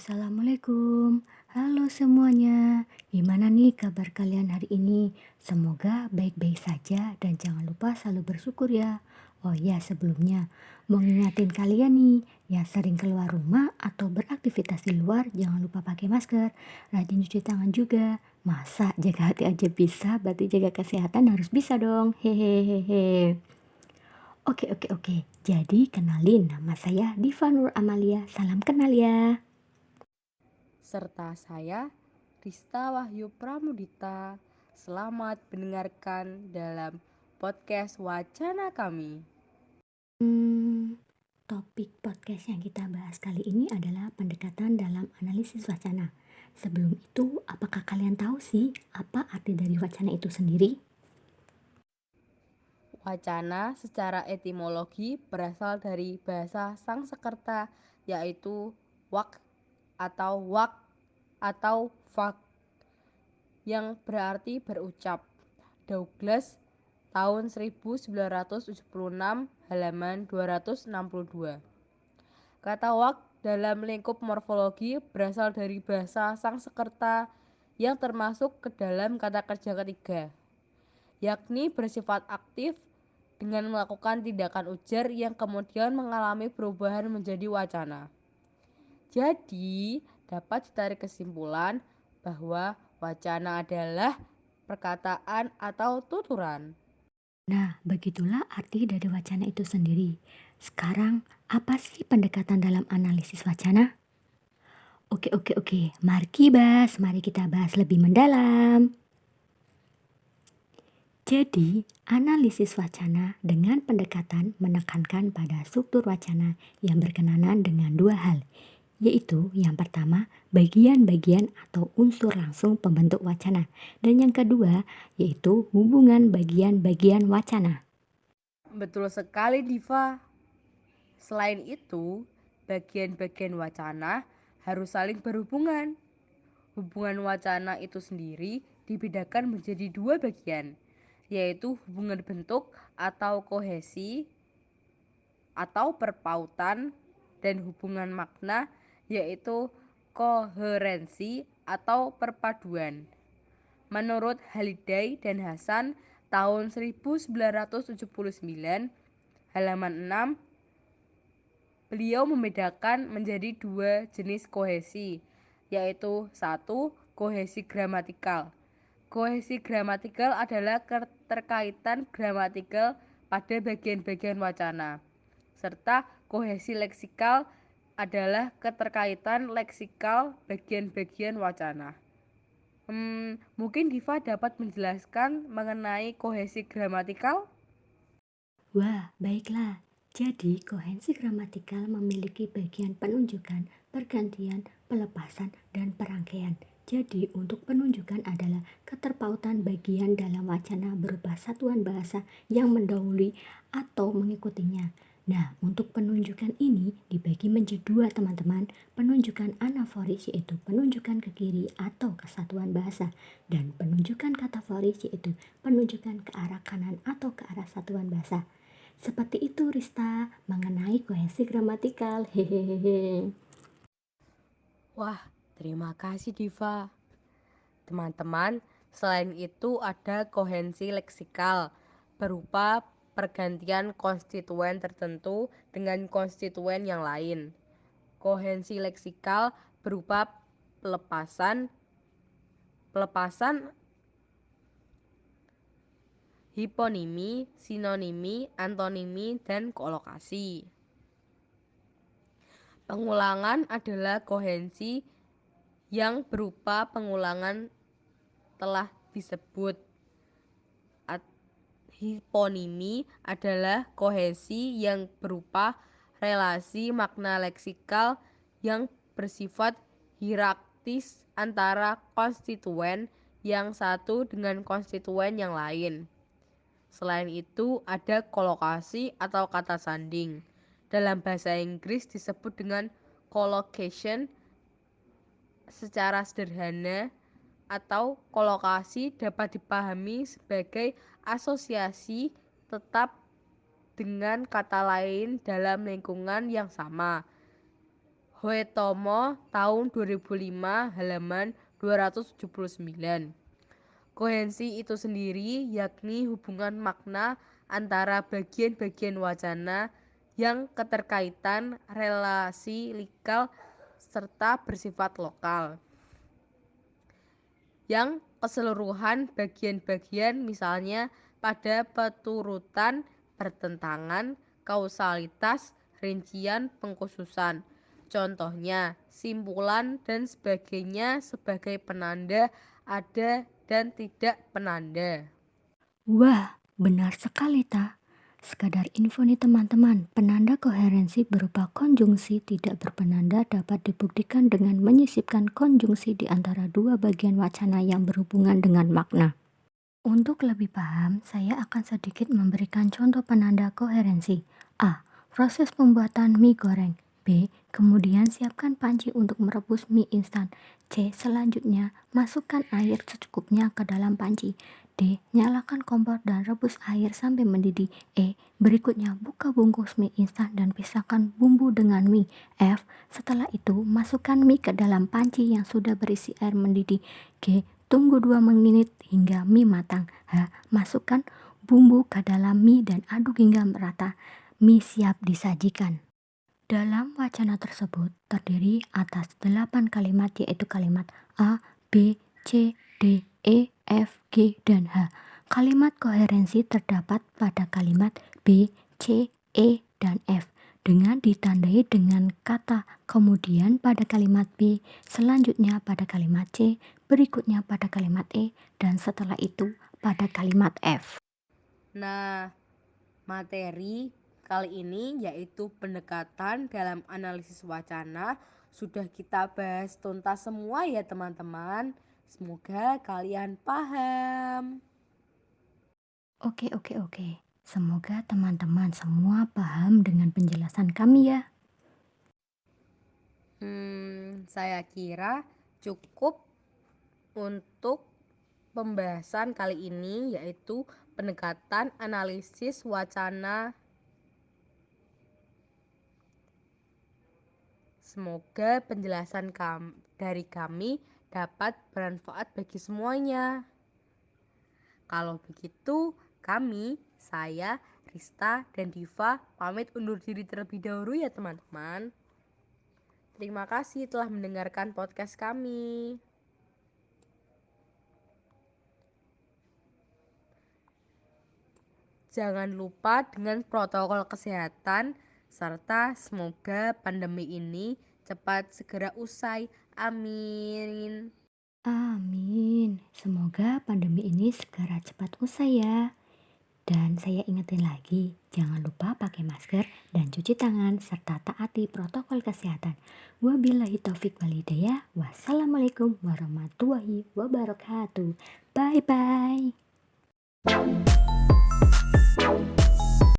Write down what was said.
Assalamualaikum, halo semuanya. Gimana nih kabar kalian hari ini? Semoga baik-baik saja dan jangan lupa selalu bersyukur ya. Oh ya, sebelumnya mau ngingatin kalian nih yang sering keluar rumah atau beraktivitas di luar, jangan lupa pakai masker, rajin cuci tangan juga. Masa jaga hati aja bisa, berarti jaga kesehatan harus bisa dong. Hehehe. Oke. Jadi kenalin, nama saya Diva Nur Amalia. Salam kenal ya. Serta saya, Rista Wahyu Pramudita. Selamat mendengarkan dalam podcast wacana kami. Hmm, Topik podcast yang kita bahas kali ini adalah pendekatan dalam analisis wacana. Sebelum itu, apakah kalian tahu sih apa arti dari wacana itu sendiri? Wacana secara etimologi berasal dari bahasa Sanskerta, yaitu wak atau vak yang berarti berucap. Douglas tahun 1976 halaman 262. Kata wak dalam lingkup morfologi berasal dari bahasa Sanskerta yang termasuk ke dalam kata kerja ketiga, yakni bersifat aktif dengan melakukan tindakan ujar yang kemudian mengalami perubahan menjadi wacana. Jadi, dapat ditarik kesimpulan bahwa wacana adalah perkataan atau tuturan. Nah, begitulah arti dari wacana itu sendiri. Sekarang, apa sih pendekatan dalam analisis wacana? Oke. Mari kita bahas lebih mendalam. Jadi, analisis wacana dengan pendekatan menekankan pada struktur wacana yang berkenaan dengan dua hal, yaitu yang pertama, bagian-bagian atau unsur langsung pembentuk wacana, dan yang kedua, yaitu hubungan bagian-bagian wacana. Betul sekali, Diva. Selain itu, bagian-bagian wacana harus saling berhubungan. Hubungan wacana itu sendiri dibedakan menjadi dua bagian, yaitu hubungan bentuk atau kohesi atau perpautan, dan hubungan makna yaitu koherensi atau perpaduan. Menurut Haliday dan Hasan tahun 1979 halaman 6, beliau membedakan menjadi dua jenis kohesi, yaitu satu, kohesi gramatikal. Kohesi gramatikal adalah keterkaitan gramatikal pada bagian-bagian wacana, serta kohesi leksikal adalah keterkaitan leksikal bagian-bagian wacana. Mungkin Diva dapat menjelaskan mengenai kohesi gramatikal? Wah, baiklah. Jadi, kohensi gramatikal memiliki bagian penunjukan, pergantian, pelepasan, dan perangkaian. Jadi, untuk penunjukan adalah keterpautan bagian dalam wacana berupa satuan bahasa yang mendahului atau mengikutinya. Nah, untuk penunjukan ini dibagi menjadi dua teman-teman, penunjukan anaforis yaitu penunjukan ke kiri atau ke satuan bahasa, dan penunjukan kataforis yaitu penunjukan ke arah kanan atau ke arah satuan bahasa. Seperti itu Rista, mengenai kohesi gramatikal. Hehehe. Wah, terima kasih Diva. Teman-teman, selain itu ada kohensi leksikal berupa pergantian konstituen tertentu dengan konstituen yang lain. Kohensi leksikal berupa pelepasan, pelepasan hiponimi, sinonimi, antonimi, dan kolokasi. Pengulangan adalah kohensi yang berupa pengulangan telah disebut. Hiponimi adalah kohesi yang berupa relasi makna leksikal yang bersifat hierarkis antara konstituen yang satu dengan konstituen yang lain. Selain itu, ada kolokasi atau kata sanding. Dalam bahasa Inggris disebut dengan collocation. Secara sederhana atau kolokasi dapat dipahami sebagai asosiasi tetap dengan kata lain dalam lingkungan yang sama. Hoetomo tahun 2005 halaman 279. Kohensi itu sendiri yakni hubungan makna antara bagian-bagian wacana yang keterkaitan relasi likal serta bersifat lokal. Yang keseluruhan bagian-bagian misalnya pada peturutan, pertentangan, kausalitas, rincian, pengkhususan. Contohnya, simpulan dan sebagainya sebagai penanda ada dan tidak penanda. Wah, benar sekali, Ta. Sekadar info nih teman-teman, penanda koherensi berupa konjungsi tidak berpenanda dapat dibuktikan dengan menyisipkan konjungsi di antara dua bagian wacana yang berhubungan dengan makna. Untuk lebih paham, saya akan sedikit memberikan contoh penanda koherensi. A. Proses pembuatan mie goreng. B. Kemudian siapkan panci untuk merebus mie instan. C. Selanjutnya, masukkan air secukupnya ke dalam panci. D. Nyalakan kompor dan rebus air sampai mendidih. E. Berikutnya, buka bungkus mie instan dan pisahkan bumbu dengan mie. F. Setelah itu, masukkan mie ke dalam panci yang sudah berisi air mendidih. G. Tunggu 2 menit hingga mie matang. H. Masukkan bumbu ke dalam mie dan aduk hingga merata. Mie siap disajikan. Dalam wacana tersebut terdiri atas 8 kalimat, yaitu kalimat A, B, C, D, E, F, G, dan H. Kalimat koherensi terdapat pada kalimat B, C, E, dan F dengan ditandai dengan kata kemudian pada kalimat B, selanjutnya pada kalimat C, berikutnya pada kalimat E, dan setelah itu pada kalimat F. Nah, materi kali ini yaitu pendekatan dalam analisis wacana sudah kita bahas tuntas semua ya teman-teman. Semoga kalian paham. Oke. Semoga teman-teman semua paham dengan penjelasan kami ya. Saya kira cukup untuk pembahasan kali ini yaitu pendekatan analisis wacana. Semoga penjelasan dari kami dapat bermanfaat bagi semuanya. Kalau begitu, saya, Rista, dan Diva pamit undur diri terlebih dahulu ya teman-teman. Terima kasih telah mendengarkan podcast kami. Jangan lupa dengan protokol kesehatan, serta semoga pandemi ini cepat segera usai. Amin. Amin. Semoga pandemi ini segera cepat usai ya. Dan saya ingetin lagi, jangan lupa pakai masker dan cuci tangan serta taati protokol kesehatan. Wabillahi taufik walhidayah. Wassalamualaikum warahmatullahi wabarakatuh. Bye bye.